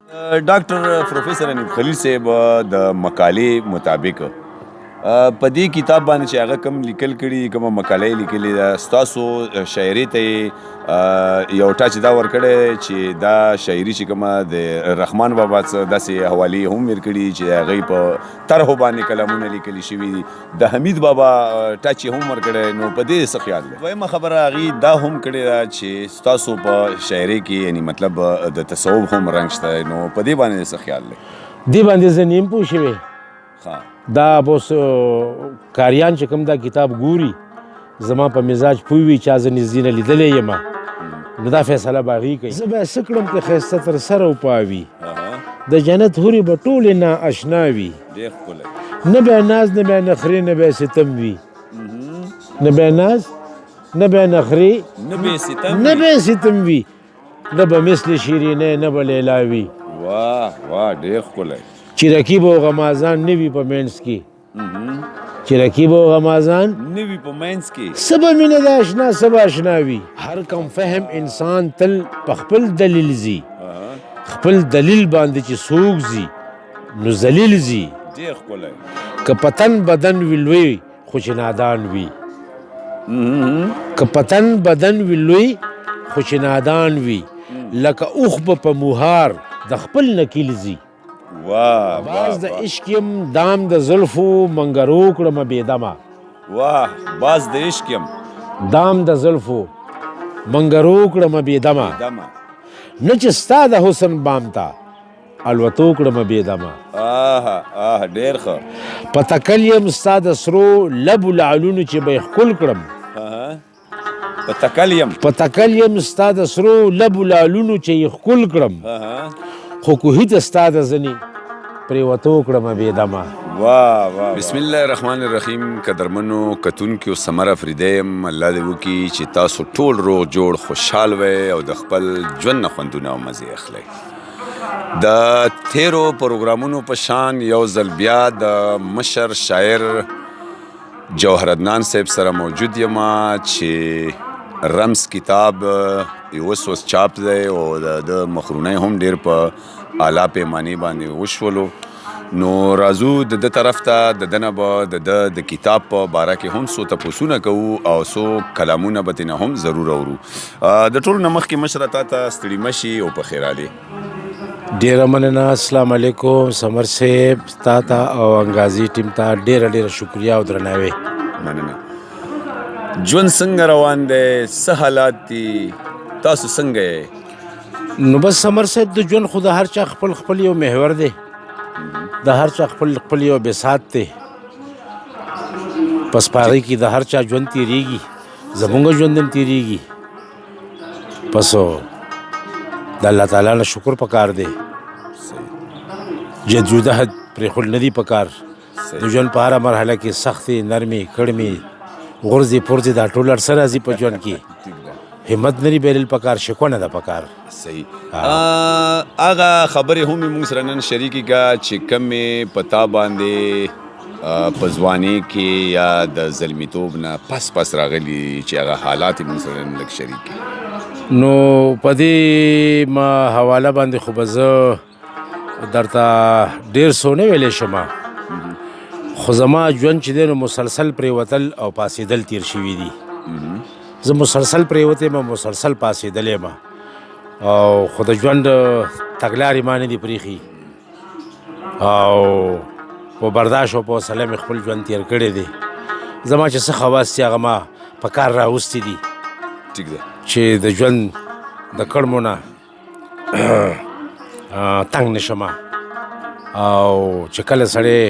ډاکټر پروفیسر انیب خلیل صاحب د مقالې مطابق په دې کتاب باندې چې هغه کوم لیکل کړي کومه مقاله یې لیکلې ده ستاسو شاعري ته یې یو ټچ دا ورکړی چې دا شاعري چې کومه د رحمان بابا څه داسې حوالې هم ورکړي چې هغې په طرحو باندې کلامونه لیکلي شوي دي د حمید بابا ټچ یې هم ورکړی نو په دې څه خیال دی دویمه خبره هغې دا هم کړې ده چې ستاسو په شاعري کې یعنې مطلب د تصوف هم رنګ شته نو په دې باندې څه خیال دی دې باندې زه نیم پوه شوی دا اوس کاریان چې کوم دا کتاب ګوري زما په مزاج پوه وي چا زه نږدې نه لیدلی یم نو دا فیصله به هغې کوي زه به یې څه کړم که ښایسته تر سره وپاوي د جنت هورې به ټولې نااشنا وي نه به یې ناز نه به یې نخرې نه به یې ستم وي نه به یې ناز نه به یې نخرې نه به یې ستم وي نه به مثل شیرینۍ نه به لیلا وي واه ډېر ښکلی چې رقیب او غمازان نه وي په منځ کې چې رقیب او غمازان نه وي په منځ کې څه به مینه د اشنا څه به اشنا وي هر کم فهم انسان تل په خپل دلیل ځي خپل دلیل باندې چې څوک ځي نو ذلیل ځي ډېر ښکلی که پتن بدن وي لوی خو چې نادان وي که پتن بدن وي لوی خو چې نادان وي لکه اوښ به په موهار د خپل نکیل ځي باز د عشق یم دام د زلفو منګرو کړمه بېدمه باز د عشق یم دام د زلفو منګرو کړمه بېدمه نه چې ستا د حسن بام ته الوتو کړمه بېدمه ډېر ښه په تکل یم ستا د سرو لبو لعلونو چې به یې ښکل کړم په تکل یم ستا د سرو لبو لعلونو چې یې ښکل کړم خو کوهي ته ستا د ځنې پرېوتو کړمه بېدمه بسم الله الرحمن الرحیم قدرمنو کتونکو سمر افریدی یم الله دې وکړي چې تاسو ټول روغ جوړ خوشحال وئ او د خپل ژوند نه خوندونه او مزې اخلئ د تیرو پروګرامونو په شان یو ځل بیا د مشر شاعر جوهر عدنان صاحب سره موجود یم چې رمز کتاب اوس چاپ دی او د مخرونی هم ډېر په اعلی پیمانې باندې وشولو نو راځو د ده طرف ته د ده نه به د کتاب په باره کې هم څو تپوسونه کوو او څو کلامونه به ترېنه هم ضرور اورو د ټولو نه مخکې مشره تا ته ستړي مه شي او په خیر حال ډېره مننه السلام علیکم سمر صاحب تا ته او انګازي ټیم ته ډېره شکریه او درناوی مننه ژوند څنګه روان دی څه حالات دي تاسو څنګه یې نو بس سمر صاحب د ژوند خو د هر چا خپل یو محور دی د هر چا خپل یو بساط دی پس په هغې کې د هر چا ژوند تېرېږي زمونږ ژوند هم تېرېږي پس د الله تعالی نه شکر پکار دی جدوجہد پرېښول نه دي پکار د ژوند په هره مرحله کې سختې نرمې کړمې غورځې پورځې دا ټول هر څه راځي په ژوند کې همت نری بیرل پکار شکو نه ده پکار صحیح هغه خبرې هم موږ سره نن شریکې کا چې کمې پتا باندې په ځوانۍ کې یا د زلمیتوب نه پس راغلي چې هغه حالات موږ سره نن لږ شریک نو په دې ما حواله باندې خو به زه درته ډېر څه نه ویلی شم خو زما ژوند چې دی نو مسلسل پرېوتل او پاسېدل تیر شوي دي زه مسلسل پرېوتی یم مسلسل پاسېدلی یم او خو د ژوند تګلارې ما نه دي پرېښي او په برداشت او په حوصله مې خپل ژوند تېر کړی دی زما چې څه خواص دي هغه ما په کار راوستي دي ټیک ده چې د ژوند د کړمو نه تنګ نه شم او چې کله سړی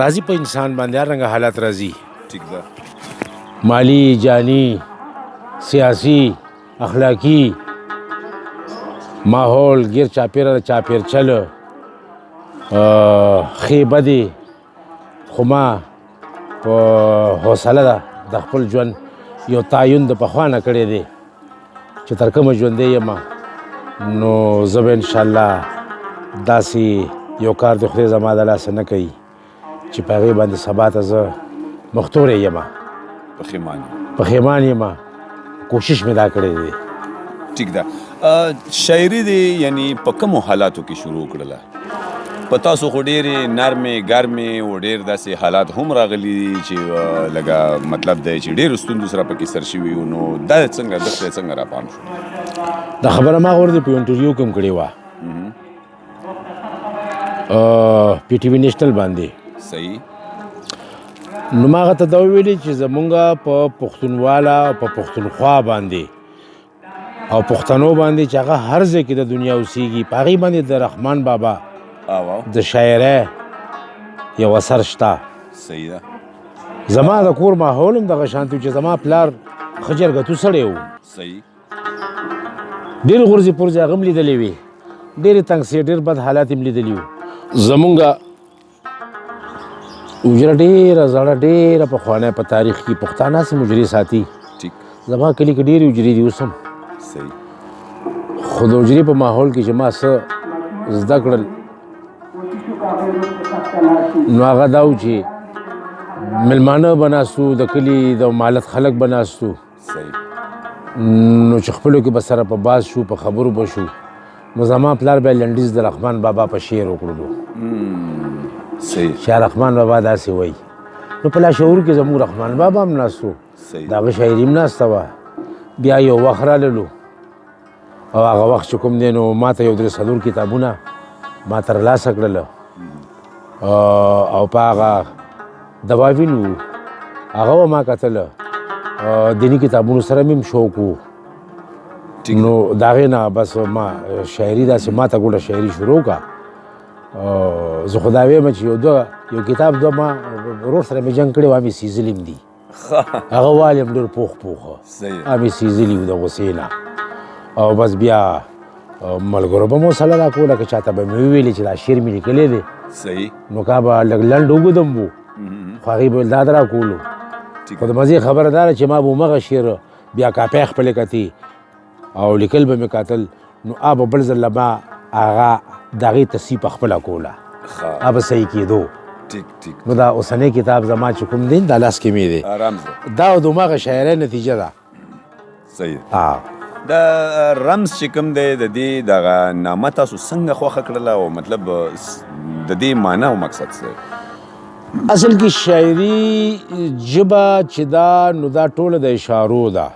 راځي په انسان باندې هر رنګه حالات راځي ټیک ده مالی جانی سیاسی اخلاقی ماحول گیر چاپیر چل ښې بدې خو ما په حوصله ده د خپل ژوند یو تعین د پخوا نه کړی دی چې تر کومه ژوندی یم نو زه به انشاءالله داسې یو کار د خدای زما د لاسه نه کوي چې په هغې باندې سبا ته زه مختوری یم پښیمان یم کوشش مې دا کړی دی ټیک ده شاعري دی یعنی په کومو حالاتو کې شروع کړله؟ په تاسو خو ډېرې نرمې ګرمې او ډېر داسې حالات هم راغلي دي چې لږه مطلب دی چې ډېرو ستونزو سره پکې سر شوي وو، نو دا څنګه دغه څنګه راپام شو؟ دا خبره ما ورته په انټرویو کې هم کړې وه پی ټي وي نیشنل باندې. صحیح. نو ما هغه ته دا وویلې چې زمونږ په پښتونواله او په پښتونخوا باندې او پښتنو باندې چې هغه هر ځای کې د دنیا اوسېږي په هغې باندې د رحمان بابا د شاعرۍ یو اثر شته. صحیح ده. زما د کور ماحول هم دغه شانتي چې زما پلار ښه جرګتو سړی و. صحیح. ډېر غورځې پرځې هغه هم لیدلې وې، ډېرې تنګسې ډېر بد حالات هم لیدلي وو. زمونږ حجره ډېره زړه ډېره پخوانی په تاریخ کې پښتانه سې حجرې ساتي. زما کلي کې ډېرې حجرې دي اوس هم. صحیح. خو د حجرې په ماحول کې چې ما څه زده کړل نو هغه دا و چې مېلمانه به ناستو، د کلي د مالت خلک به ناستو. صحیح. نو چې خپلو کې به سره په باز شو، په خبرو به شو. نو زما پلار بیا لنډیز د رحمان بابا په شعر وکړلو. صحیح. چې رحمان بابا داسې وایي. نو په لاشعور کې زموږ رحمان بابا هم ناستو، د هغه شاعري هم ناسته وه. بیا یو وخت راللو او هغه وخت چې کوم دی نو ما ته یو درې څلور کتابونه ما ترلاسه کړله او په هغه دواوین و هغه به ما کتله. دیني کتابونو سره مې هم شوق و. نو د هغې نه بس ما شاعري داسې ما ته ګوډه شاعري شروع کړه. زه خو دا ویم چې یو کتاب ما ورور سره مې جنګ کړی و، مې سیزلي هم دي. هغه والیم ډېر پوخ پوخه مې سیزلي و د غوسې نه. او بس بیا ملګرو به مو سله راکوله که چاته به مې وویلې چې دا شعر مې لیکلی دی. صحیح. نو کا به لږ لنډ اوږد هم و خو هغې به دا راکولو. خو د مزې خبره دا ده چې ما به همغه شعر بیا کاپۍ خپلې کتې او لیکل به مې کتل. نو به بل ځل ما هغه د هغې تصحیح پخپله کوله، به صحیح کېدو. نو دا اوسنی کتاب زما چې کوم دی دا لاس کې مې دی، دا د همغه شاعرۍ نتیجه ده. صحیح. دا رمز چې کوم دی د دې دغه نامه تاسو څنګه خوښه کړله او مطلب د دې معنا او مقصد څه؟ اصل کې شاعري ژبه چې دا نو دا ټوله د اشارو ده.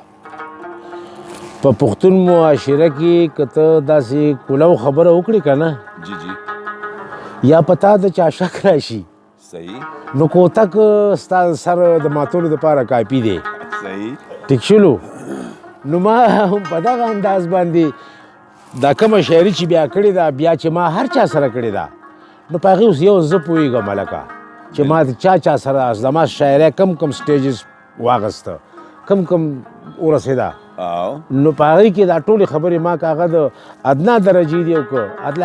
په پښتون معاشره کې که ته داسې کولو خبره وکړې که نه یا په تا د چا شک راشي صحیح نو کوتک ستا سر د ماتولو دپاره کافي دی. صحیح. ټیک شولو. نو ما هم په دغه انداز باندې دا کومه شاعري چې بیا کړې ده بیا چې ما هر چا سره کړې ده نو په هغې اوس یو زه پوهېږم هلکه چې ما د چا سره زما شاعرۍ کم اسټیجز واغسته، کم ورسېده. نو په هغې کې دا ټولې خبرې ما که هغه د ادنا درجې دي او که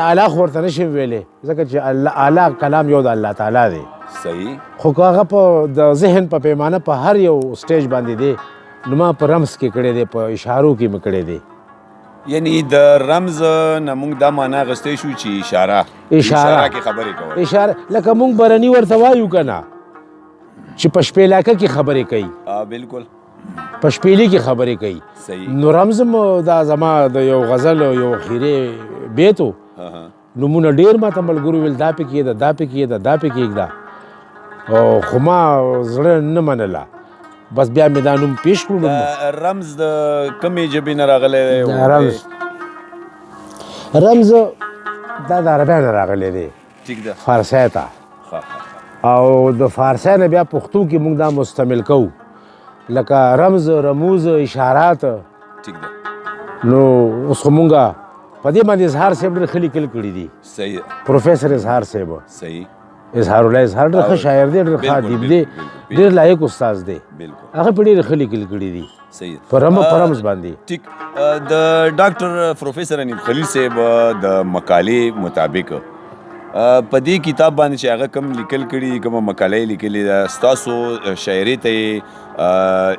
اعلی خو ورته نشم ویلی ځکه چې اعلی کلام یو د الله تعالی دی. صحیح. خو که هغه په د ذهن په پیمانه په هر یو سټیج باندې دی نو ما په رمز کې کړی دی، په اشارو کې مې کړی دی. یعنی د رمز نه موږ دا معنا اخیستی شو چې اشاره کې خبرې کول. اشاره لکه موږ برني ورته وایو که نه چې په شپېلاکه کې خبرې کوي. بالکل. په شپېلي کې خبرې کوي. صحیح. نو رمز دا زما د یو غزل یو خیرې بیت و. نومونه ډېر ما ته ملګرو ویل دا پکې ده دا پکې ده دا پکې ږده خو ما زړه نه منله. بس بیا مې دا نوم پیش کړو. رمز د کومې ژبې نه راغلی دی؟ رمز دا د عربۍ نه راغلی دی. ټیک ده. فارسی ته او د فارسی نه بیا پښتو کې موږ دا مستعمل کوو لکه رمز، رموز، اشارات. ټیک ده. نو اوس خو مونږ په دې باندې اظهار صاحب ډېر ښه لیکل کړي دي. صحیح. پروفیسر اظهار صاحب. صحیح. اظهار الله اظهار ډېر ښه شاعر دی، ډېر ښه ادیب دی، ډېر لایق استاد دی. هغه په ډېر ښه لیکل کړي دي. صحیح. په رمز باندې. ټیک. د ډاکټر پروفیسر انیب خلیل صاحب د مقالې مطابق په دې کتاب باندې چې هغه کوم لیکل کړي کومه مقاله یې لیکلې ده ستاسو شاعري ته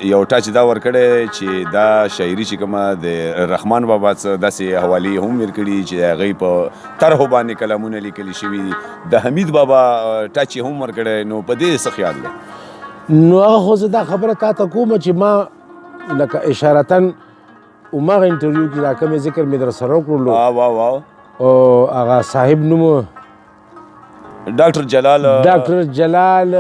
یو ټاچ دا ورکړی چې دا شاعري چې کومه د رحمان بابا څه داسې حوالې هم ورکړي چې هغې په طرحو باندې کلامونه لیکلي شوي دي، د حمید بابا ټاچ یې هم ورکړی. نو په دې څه خیال دی؟ نو هغه خو زه دا خبره تا ته کومه چې ما لکه اشارتاً هماغه انټرویو کې دا کوم ذکر مې در سره وکړلو واو او هغه صاحب نوم ډاکټر جلال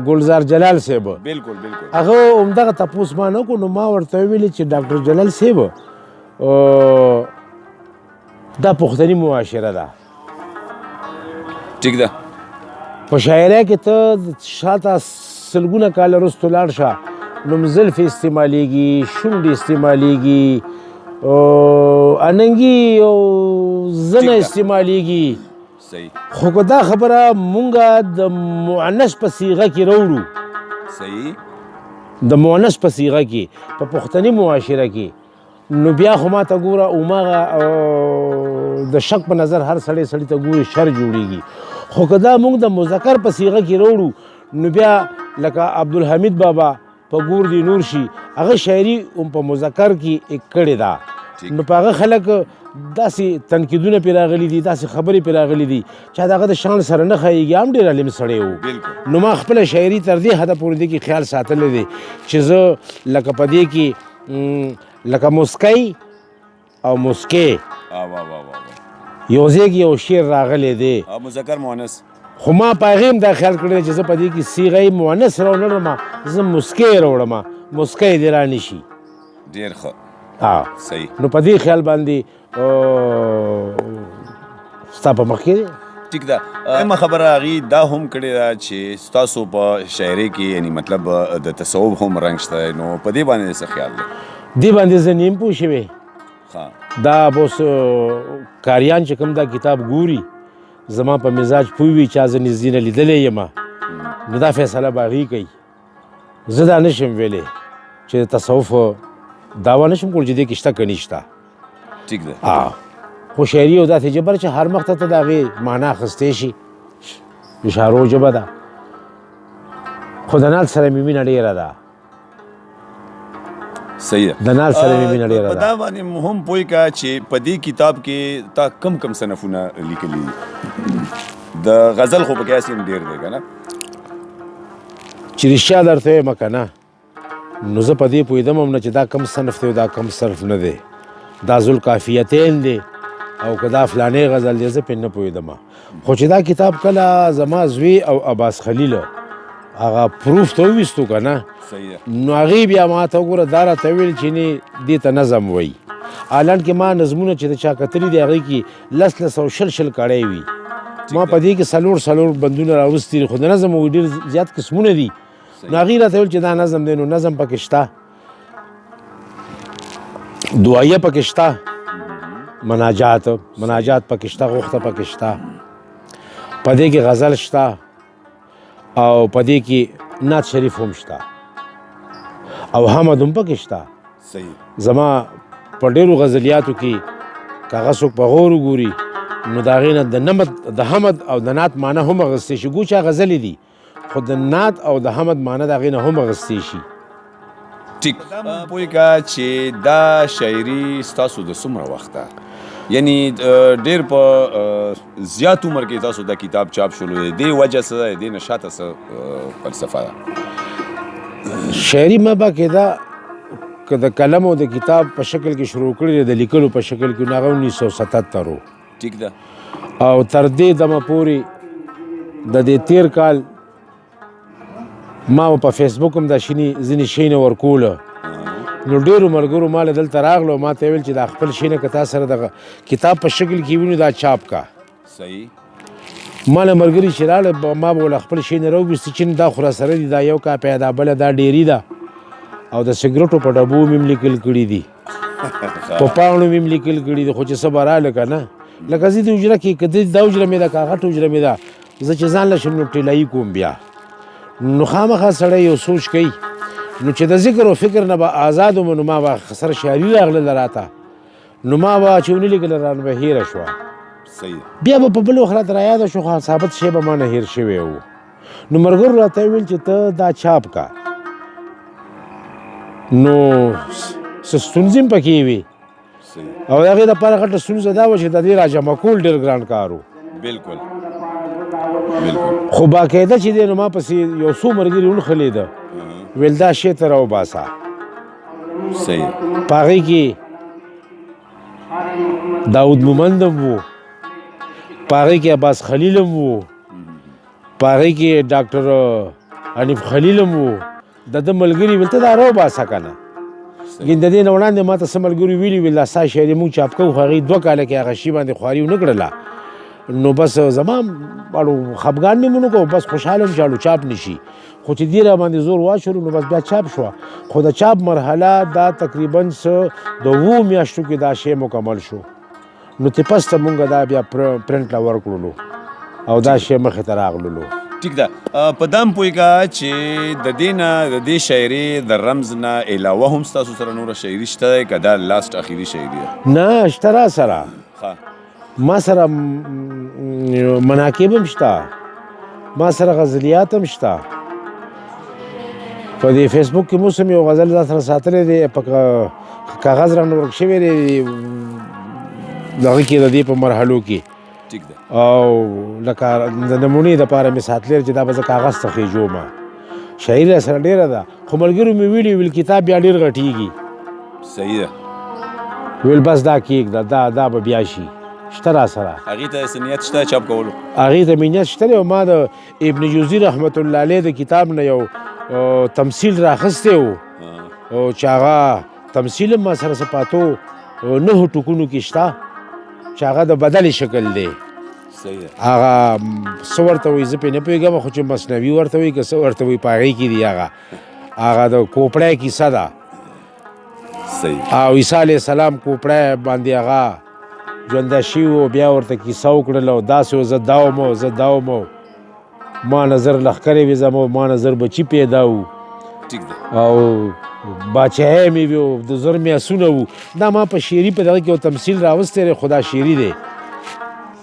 ګلزار جلال صاحب بالکل هغه همدغه تپوس ما نه کړو نو ما ورته ویلي چې ډاکټر جلال صاحب دا پښتني معاشره ده ټیک ده په شاعرۍ کې ته شاته سلګونه کاله وروسته لاړ شه نوم زلفې استعمالیږي شونډې استعمالیږي اننګي او زنه استعمالیږي صحیح خو که دا خبره مونږه د مؤنث په صیغه کې راوړو صحیح د مؤنث په صیغه کې په پښتني معاشره کې نو بیا خو ما ته ګوره هماغه د شک په نظر هر سړی ته ګوري شر جوړیږي خو که دا مونږ د مذکر په صیغه کې راوړو نو بیا لکه عبدالحمید بابا په ګور دی نور شي هغه شاعري هم په مذکر کې کړې ده نو په هغه خلک داسې تنقیدونه پرې راغلي دي داسې خبرې پرې راغلي دي چې د هغه د شان سره نه ښایېږي هم ډېر عالم سړی و نو ما خپله شاعري تر دې حده پورې دې کې خیال ساتلی دی چې زه لکه په دې کې لکه مسکی او مسکې یو ځای کې یو شعر راغلی دی مذکر مؤنث خو ما په هغې هم دا خیال کړی چې زه په دې کې صیغه مؤنث راوړم زه مسکی راوړم مسکی دې رانشي ډېر ښه صحیح نو په دې خیال باندې ستا په مخ کې دی ټیک ده اما خبره هغې دا هم کړې ده چې ستاسو په شاعرۍ کې یعنی مطلب د تصوف هم رنګ شته نو په دې باندې څه خیال دی دې باندې زه نیم پوه شوی دا اوس کاریان چې کوم دا کتاب ګوري زما په مزاج پوه وي چا زه نږدې نه لیدلی یم نو دا فیصله به هغې کوي زه دا نشم ویلی چې د تصوف دعوا نشم کول چې دې کې شته که نشته ټیک ده خو شاعري یو داسې ژبه ده چې هر مخ ته ته د هغې معنا اخیستی شي اشارو ژبه ده خو د نال سره مې مینه ډېره ده صحیح د نال سره مې مینه ډېره ده په دا باندې هم پوه که چې په دې کتاب کې تا کم صنفونه لیکلي دي د غزل خو پکې هسې هم ډېر دی که نه چې رښتیا درته وایم که نه نو زه په دې پوهېدم هم نه چې دا کم صنف دی او دا کم صنف نه دی دا ذوالقافیتین دی او که دا فلانې غزل دی زه پرې نه پوهېدم خو چې دا کتاب کله زما زوی او عباس خلیل هغه پروف ته وویستو که نه نو هغې بیا ما ته وګوره دا راته وویل چې نه دې ته نظم وایي حالان کې ما نظمونه چې د چا کتلي دي هغې کې لس او شل کړی وي ما په دې کې څلور بندونه راوستي دي خو د نظم ډېر زیات قسمونه دي نو هغې راته ویل چې دا نظم دی نو نظم پکې شته دعایه پکې شته مناجات پکې شته غوښته پکې شته په دې کې غزل شته او په دې کې نعت شریف هم شته او حمد هم پکې شته زما په ډېرو غزلیاتو کې که هغه څوک په غور وګوري نو د هغې نه د حمد او د نعت معنی هم اخیستی شي ګوچا غزلې دي خو د نعت او د حمد معنی د هغې نه هم اخیستی شي ټیک پوه که چې دا شاعري ستاسو د څومره وخته یعنی ډېر په زیات عمر کې تاسو دا کتاب چاپ شولو دی دې وجه څه ده دې نه شاته څه فلسفه ده شاعري ما باقې ده که د قلم او د کتاب په شکل کې شروع کړی د لیکلو په شکل کې نو هغه 1977 و ټیک ده او تر دې دمه پورې د دې تیر کال ما په فیسبوک هم دا ځینې شیونه ورکوله نو ډېرو ملګرو ما له دلته راغلو ما ته یې ویل چې دا خپل شیونه که تا سره د کتاب په شکل کې وینو دا چاپ کا صحیح ما له ملګري چې راغله ما به له خپل شیونه راوویستې چې دا خو راسره دي دا یو کاپی دا بله دا ډیري ده او د سګرټو په ډبو مې هم لیکل کړي دي په پاڼو مې هم لیکل کړي دي خو چې څه به راله که نه لکه زه د حجره کې که دا حجره مې ده که غټه حجره مې ده زه چې ځان له شم نو ټیلایي کوم بیا نو خامخا سړی یو سوچ کوي نو چې د ذکر او فکر نه به آزاد وم نو ما به سره شاعري راغله راته نو ما به چې ونه لیکله رانه به هېره شوه بیا به په بل وخت راته رایاده شو خو ثابت شی به ما نه هېر شوی و نو ملګرو راته ویل چې ته دا چاپ کا نو څه ستونزې هم پکې وي او د هغې دپاره غټه ستونزه دا وه چې د دې راجمع کول ډېر ګران کار و بالکل خو باقاعده چې دی نو ما پسې یو څو ملګري ونښلېده ویل دا شی ته راوباسه صحیح په هغې کې داود مومند هم و، په هغې کې عباس خلیل هم و، په هغې کې ډاکټر حنیف خلیل هم و. د ده ملګري ویل ته دا راوباسه که نه. لیکن د دې نه وړاندې ما ته څه ملګري ویلي ویل دا ستا شاعري مونږ چاپ کوو، خو هغې 2 کاله کې هغه شي باندې خواري ونه کړله. نو بس زما اړو خفګان مې مونږ کوو، بس خوشحاله یم چې اړو چاپ نه شي. خو چې دې را باندې زور واچولو نو بس بیا چاپ شوه. خو د چاپ مرحله دا تقریبا څه د 7 میاشتو کې دا شی مکمل شو. نو تپس ته مونږ دا بیا پرنټ لا ورکړلو او دا شی مخې ته راغللو. ټیک ده. په دام پوهېږه چې د دې نه د دې شاعري د رمز نه علاوه هم ستاسو سره نوره شاعري شته دی که دا لاست اخري شاعري ده؟ نه شته را سره، ما سره مناقب هم شته، ما سره غزلیات هم شته. په دې فیسبوک کې موسم یو غزل دا سره ساتلی دی، په کاغذ رانه ورک شوی دی دغه کې د دې په مرحلو کې. ټیک ده. او لکه د نمونې دپاره مې ساتلی چې دا به زه کاغذ ته خېجوم. شاعري را سره ډېره ده، خو ملګرو مې ویل کتاب بیا ډېر غټېږي. صحیح ده. ویل بس دا کېږده، دا به بیا شي. شته را سره هغې ته څه نیت شته چاپ کولو؟ هغې ته مې نیت شته دی. او ما د ابن جوزي رحمت الله علیه د کتاب نه یو تمثیل راخستی و چې هغه تمثیل هم ما سره څه پاتو 9 ټوکونو کې شته چې هغه د بدل شکل دی. صحیح ده. هغه څه ورته وایي زه پرې نه پوهېږم، خو چې مصنوي ورته وایي که څه ورته وایي په هغې کې دي هغه د کوپړی کیسه ده. صحیح. او عیسی علیه السلام کوپړی باندې هغه ژونده شوي و، بیا ورته کیسه وکړله او داسې و زه دا وم ما نظر لښکرې وې زما ما نظر بچي پیدا و. ټیک ده. او باچهی مې وي او د زر مې اسونه وو. دا ما په شعري په دغه کې یو تمثیل راوستی دی، خو دا شعري دی.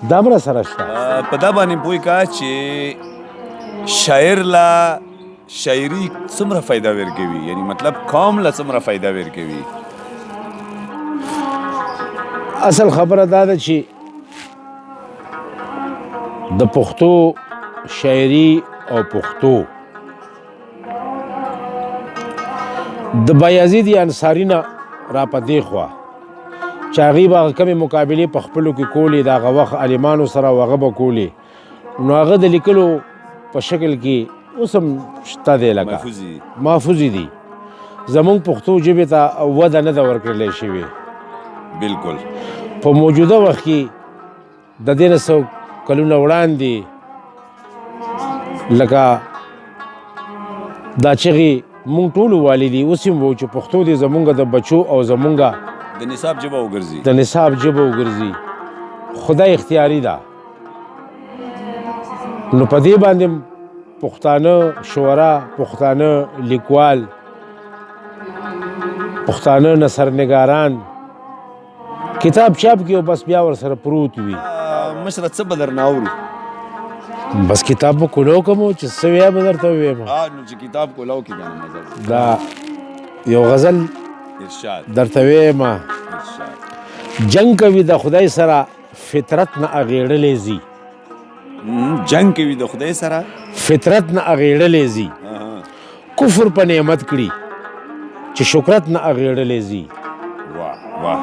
دا هم را سره شته. په دا باندې پوه که چې شاعر لا شاعري څومره فایده ورکوي، یعنی مطلب قوم له څومره فایده ورکوي؟ اصل خبره دا ده چې د پښتو شاعري او پښتو د بایزید انصاري نه را په دې خوا چې هغې به هغه کمې مقابلې په خپلو کې کولې، د هغه وخت عالمانو سره هغه به کولې. نو هغه د لیکلو په شکل کې اوس هم شته دی، لکه محفوظې دي. زمونږ پښتو ژبې ته وده نه ده ورکړلی شوې. بالکل. په موجوده وخت کې د دې نه څو کلونه وړاندې لکه دا چغې مونږ ټولو والي دي، اوس هم وو چې پښتو دې زمونږ د بچو او زمونږ د نصاب ژبه وګرځي. د نصاب ژبه وګرځي. خدای اختیاري ده. نو په دې باندې پښتانه شعرا، پښتانه لیکوال، پښتانه نثرنګاران کتاب چاپ کړي او بس بیا ورسره پروت وي. مشره څه به درنه اوري؟ بس کتاب به کولو کوم چې څه ویه به درته ووایم. نو چې کتاب کولو کې کنه مزه دا یو غزل ارشاد درته وییم. جنگ کوي د خدای سره فطرت نه اغېړلی ځي. جنگ کوي د خدای سره فطرت نه اغېړلی ځي. کفر په نعمت کړي چې شکرت نه اغېړلی ځي. واه واه.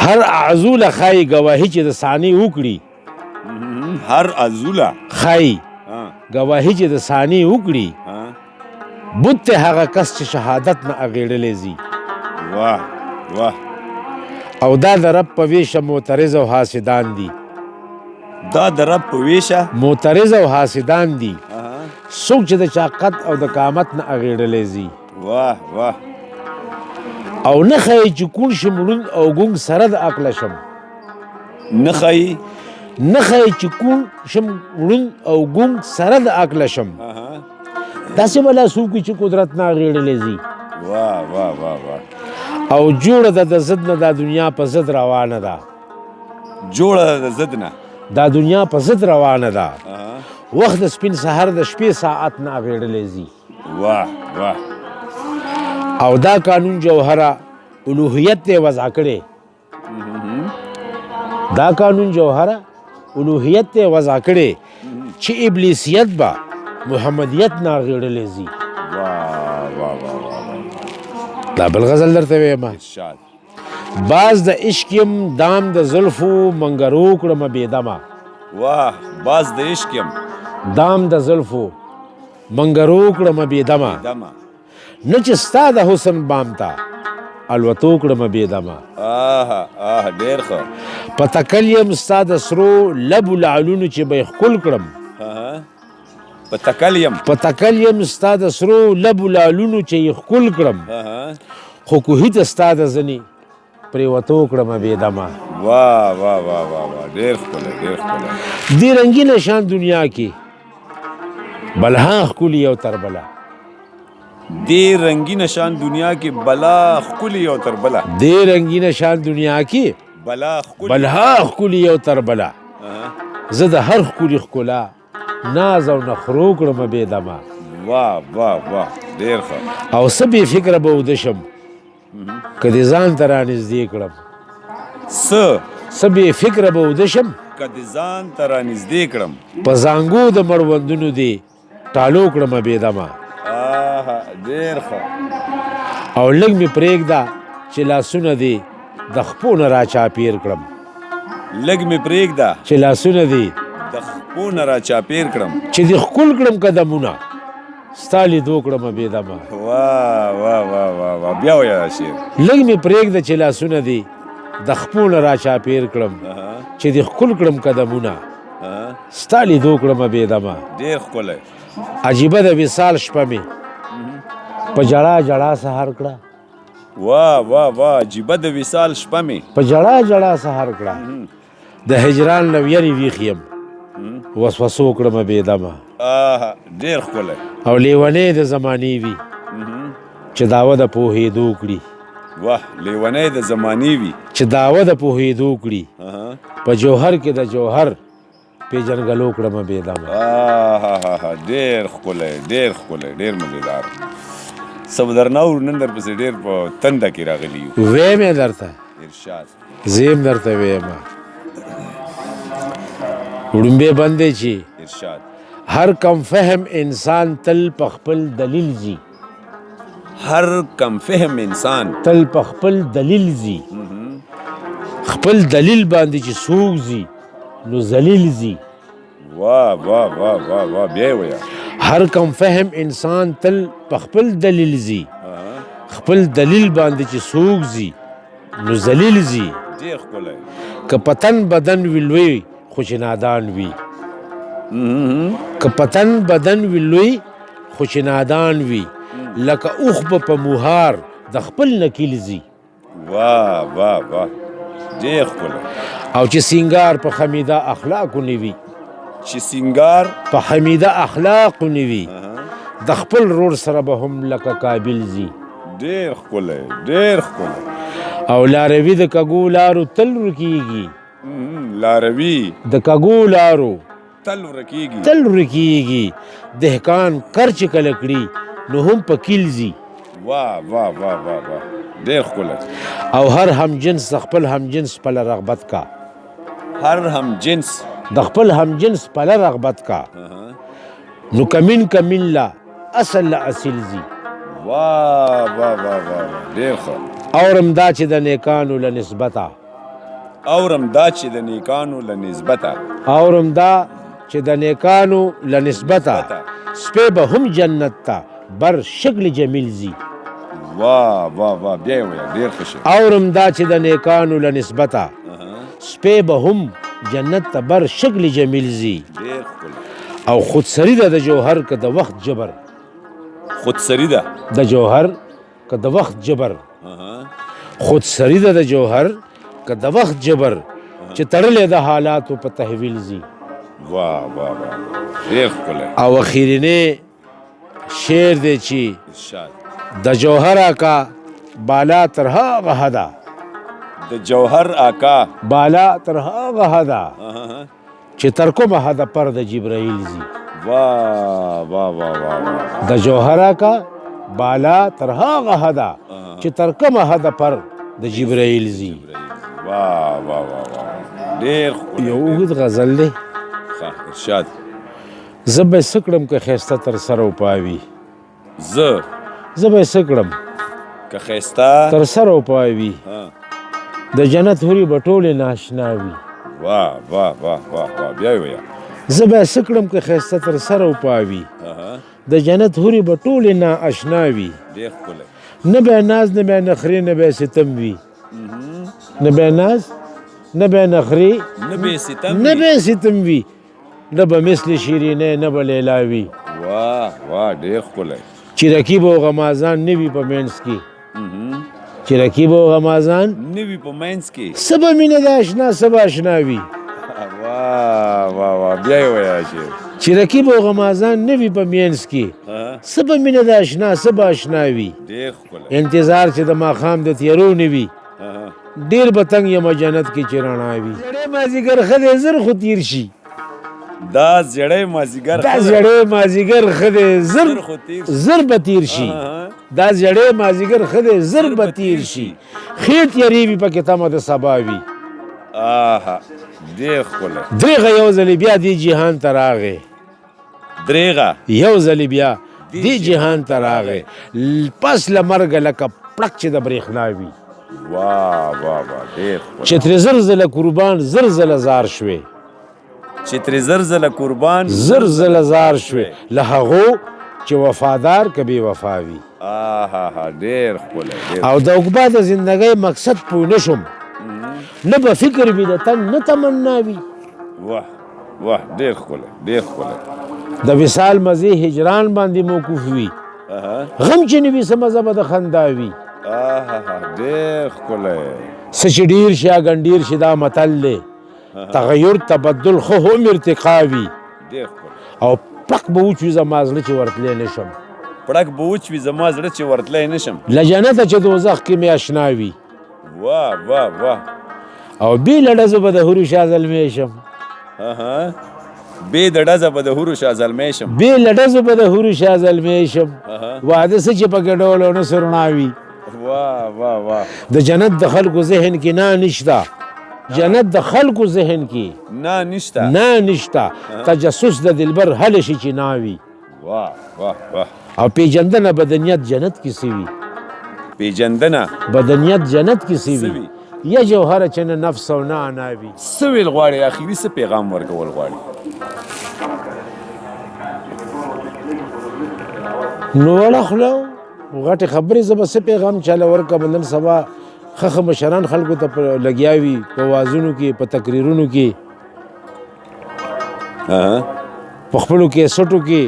هر عزوله ښایي ګواهي چې د ثاني وکړي. هر عزوله ښایي ګواهي چې د ثاني وکړي. بت ته هغه کس چې شهادت نه اغېړلی ځي. واه واه. او دا د رب په ویشه معترض او حاسدان دي. دا د رب په ویشه معترض او حاسدان دي. څوک چې د چاقت او د قامت نه اغېړلی ځي. واه واه. او نه ښایي چې کوڼ شم ړوند او ګونګ سره د عقله شم. نه ښایي چې کوڼ شم ړوند او ګونګ سره د عقله شم. داسې به لا څوک وي چې قدرت نه اغېړلی ځي. واه واه واه واه. او جوړه ده د ضد نه دا دنیا په ضد روانه ده. جوړه ده د ضد نه دا دنیا په ضد روانه ده. وخت د سپین سحر د شپې ساعت نه اغېړلی ځي. واه واه. او دا قانون جوهره الوهیت ته وضع کړي. دا قانون جوهره الوهیت ته وضع کړي چې ابلیسیت به محمدیت نه اغېړلی ځي. واه واه واه. دا بل غزل درته ویمه ارشاد. باز د عشق یم دام د زلفو منګرو کړمه بېدمه واه باز د عشق یم دام د زلفو منګرو کړمه بېدمه دمه نه چې ستا د حسن بام ته الوتو کړمه بېدمه ډېر ښه. په تکل یم ستا د سرو لبو لعلونو چې به یې ښکل کړم په تکل یم په تکل یم ستا د سرو لبو لعلونو چې یې ښکل کړم خو کوهي ته ستا د زنې پرېوتو کړمه بېدمه واه واه واه واه واه ډېر ښکلی ډېر ښکلی. دې رنګینه شان دنیا کې بلها ښکلي یو تر بله دې رنګینه شان دنیا کې بلا ښکلي یو تر بله دې رنګینه شان دنیا کې بلا ښکلي بلها ښکلي یو تر بله زه د هر ښکلي ښکلا ناز او نخرو کړمه بېدمه واه واه واه ډېر ښه. او څه بې فکره به اوده شم که دې ځان ته رانږدې کړم څه بې فکره به اوده شم که دې ځان ته رانږدې کړم په زانګو د مړوندونو دې ټالو کړمه بېدمه ډېر ښه. او لږ مې پرېږده چې لاسونه دې د خپو نه را چاپېر کړم لږ مې پرېږده چې لاسونه دې د خپو نه را چاپېر کړم چې دې ښکل کړم قدمونه ستا لیدو کړمه بېدمه واه واه واه واه واه بیا وایه شعر. لږ مې پرېږده چې لاسونه دې د خپو نه را چاپېر کړم چې دې ښکل کړم قدمونه ستا لیدو کړمه بېدمه ډېر ښکلی. عجیبه د وصال شپه مې په ژړا ژړا سهار کړه واه واه واه عجیبه د وصال شپه مې په ژړا ژړا سهار کړه د هجران نه ویرې ویښ یم وسوسو کړمه بېدمه ډېر ښکلی. او لیونی د زمانې وي چې دعوه د پوهېدو کړي واه لیونی د زمانې وي چې دعوه د پوهېدو کړي په جوهر کې د جوهر پیژنګلو کړمه بېدمه ډېر ښکلی ډېر ښکلی ډېر مزېدار. څه به درنه اورو نن درپسې ډېر په تنده کې راغلي یو. ویم یې درته ارشاد. زیم درته ویمه وړومبې بندې چې ارشاد. هر کم فهم انسان تل په خپل دلیل ځي هر کم فهم انسان تل په خپل دلیل ځي خپل دلیل باندې چې څوک ځي نو ذلیل ځي. واه واه واه واه واه بیا یې وایه. هر کم فهم انسان تل په خپل دلیل ځي خپل دلیل باندې چې څوک ځي نو ذلیل ځي. ډېر ښکلی. که پتن بدن وي لوی خو چې نادان وي که پتن بدن وي لوی خو چې نادان وي لکه اوښ به په موهار د خپل نکیل ځي. واه واه واه ډېر ښکلی. او چې سینګار په حمیده اخلاقو نه وي چې سینګار په حمیده اخلاقو نه وي د خپل رور سره به هم لکه قابل ځي. ډېر ښکلی ډېر ښکلی. او لاروي د کږو لارو تل ورکیږي لاروي د کږو لارو تل ورکیږي تل ورکیږي دهقان کر چې کله کړي نو هم په کیل ځي. واه واه واه واه واه ډېر ښکلی. او هر هم جنس د خپل هم جنس پله رغبت کا هر هم جنس د خپل هم جنس پله رغبت کا نو کمین کمین لا اصل لا اصیل ځي. واه واه واه واه ډېر ښه. اورم دا چې د نیکانو له نسبته اورم دا چې د نیکانو له نسبته اورم دا چې د نیکانو له نسبته سپی به هم جنت ته بر شکل جمیل ځي. واه واه واه بیا یې وایه ډېر ښه شعر. اورم دا چې د نیکانو له نسبته سپی به هم جنت ته بر شکل جمیل ځي. ډېر ښکلی. او خودسری ده د جوهر که د وخت جبر خودسری ده د جوهر که د وخت جبر خودسری ده د جوهر که د وخت جبر چې تړلی د حالاتو په تحویل ځي. واه واه واه ډېر ښکلی. او اخیرنی شعر دی چې ارشاد. د جوهر آقا بالا تر هغه حده د جوهر آقا بالا تر هغه حده چې تر کومه حده پر د جبرائیل ځي. واه واه واه واه د جوهر آقا بالا تر هغه حده چې تر کومه حده پر د جبرائیل ځي. واه واه واه واه ډېر ښکلی. یو اوږد غزل دی. ارشاد. زه به یې څه کړم که ښایسته تر سره وپاوي زه به یې څه کړم که ښایسته تر سره وپاوي د جنت هورې به ټولې ناشنا وي. واه واه واه واه واه بیا یې ویه. زه به یې څه کړم که ښایسته تر سره وپاوي د جنت هورې به ټولې نااشنا وي. ډېر ښکلی. نه به یې ناز نه به یې نخرې نه به یې ستم وي. نه به یې ناز نه به یې نخرې نه به یې ستم نه به یې ستم وي. نه به مثل شیرینۍ نه به لیلا وي. واه واه ډېر ښکلی. چې رقیب او غمازان نه وي په منځ کې چې رقیب او غمازان نه وي په منځ کې څه به مینه د اشنا څه به اشنا وي. واه واه واه بیا یې ویه شعر. چې رقیب او غمازان نه وي په منځ کې څه به مینه د اشنا څه به اشنا وي. ډېر ښکلی. انتظار چې د ماښام د تیرو نه وي ډېر به تنګ یم جنت کې چې رڼا وي. زړی مازدیګر ښه دی زر خو تیر شي. دا زړی مازدیګر دا زړی مازدیګر ښه دی زر به تیر شي. دا زړی مازدیګر ښه دی زر به تیر شي. ښې تیارې وي پکې تمه د سبا وي. ډېر ښکلی. درېغه یو ځلې بیا دې جهان ته راغی. درېغه یو ځلې بیا دې جهان ته راغی پس له مرګه لکه پړک چې د برېښنا وي. واه واه واه ډېر ښکلی. چې ترې زر ځله قربان زر ځله زار شوې. چې ترې زر ځله قربان زر ځله زار شوې له هغو چې وفادار که بې وفا وي. ډېر ښکلی. او د عقبا د زندګۍ مقصد پوه نه شم نه به فکر وي د تن نه تمنا وي. واه واه ډېر ښکلی ډېر ښکلی. د وصال مزې هجران باندې موقوف وي غم چې نه وي څه مزه به د خندا وي. ډېر ښکلی. څه چې ډېر شي ګنډېر شي دا متل دی. تغیر تبدل خو هم ارتقا وي. ډېر ښکلی. او پړک به وچوي زما زړه چې ورتلی نه شم. پړک به وچوي زما زړه چې ورتلی نه شم. له جنته چې دوزخ کې مې اشنا وي. واه واه واه. او بې له ډزو به د هورو شاه زلمی شم. بې د ډزه به د هورو شاه زلمی شم. بې له ډزو به د هورو شاه زلمی شم. واده څه چې پکې ډول او نصر رڼا وي. واه واه واه. د جنت د خلکو ذهن کې نه نشته. جنت د خلکو ذهن کې نه نشته. نه نشته. تجسس د دلبر هله شي چې ناوي. واه واه واه. او پیژندنه بدنیت جنت کې څه وي. پیژندنه بدنیت جنت کې څه وي. یا جوهره چې نه نفس او نه انا وي. څه ویل غواړې اخري څه پیغام ورکول غواړې. نو وړه خوله غټې خبرې زه به څه پیغام چاله ورکړم. نن سبا ښه مشران خلکو ته لګیا وي په وازونو کې په تقریرونو کې په خپلو کیسټو کې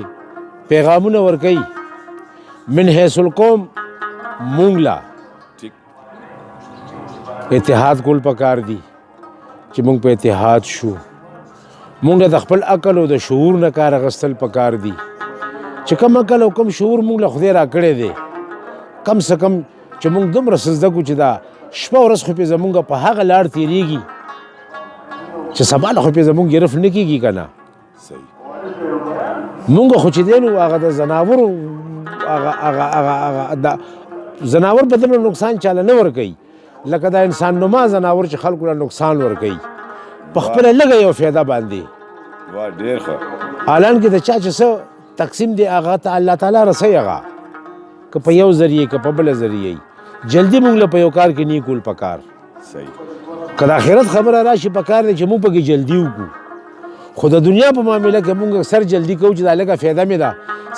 پیغامونه ورکوي. من حیث القوم مونږ لا اتحاد کول پکار دي چې مونږ په اتحاد شو. مونږ د خپل عقل او د شعور نه کار اخیستل پکار دي چې کم عقل او کم شعور مونږ له خدای راکړی دی. کم سے کم چې مونږ دومره څه زده کړو چې دا شپه ورځ خو پې زمونږ په هغه لار تېرېږي چې سبا له خو پې زمونږ ګرفت نه کېږي که نه. مونږ خو چې دی نو هغه د ځناورو هغه ځناور په دومره نقصان چاله نه ورکوي لکه دا انسان نما ځناور چې خلکو له نقصان ورکوي په خپله لږه یو فایده باندې. ډېر ښه. حالانکې د چا چې څه تقسیم دی هغه ته الله تعالی رسوي. هغه که په یو ذریعه که په بله ذریعه جلدي مونږ له په یو کار کې نه کول پکار. که د آخرت خبره راشي پکار دی چې مونږ پکې جلدي وکړو. خو د دنیا په معامله کې مونږ اکثر جلدي کوو چې دا لږه فایده مې ده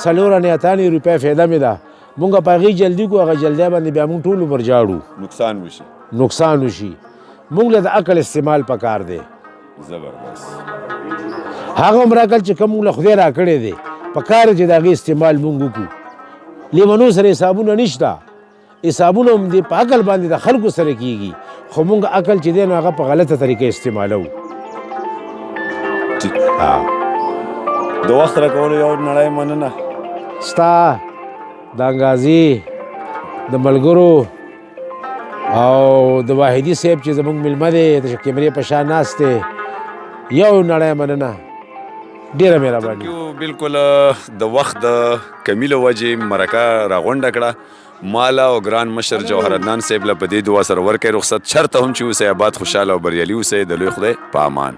4 روپۍ فایده مې ده مونږ په هغې جلدي کوو. هغه جلدی باندې بیا مونږ ټول عمر جاړو نقصان وشي. مونږ له د عقل استعمال پکار دی. هغه عمر عقل چې کوم مونږ له خدای راکړی دی پکار چې د هغې استعمال مونږ وکړو. لیونو سره حسابونه نشته. حسابونه هم دې په عقل باندې د خلکو سره کېږي خو مونږ عقل چې دی نو هغه په غلطه طریقه استعمالوو. د وخت راکولو یو نړۍ مننه ستا د انګازي د ملګرو او د واحدي صاحب چې زموږ میلمه دی د کیمرې په شا ناست دی یو نړۍ مننه. ډېره مهرباني. بالکل د وخت د کمی له وجې مرکه راغونډه کړه. مالا او ګران مشر جوهر عدنان صاحب له په دې دعا سره ورکړئ رخصت. چېرته هم چې اوسئ آباد خوشحاله او بریالي اوسئ. د لوی خدای په امان.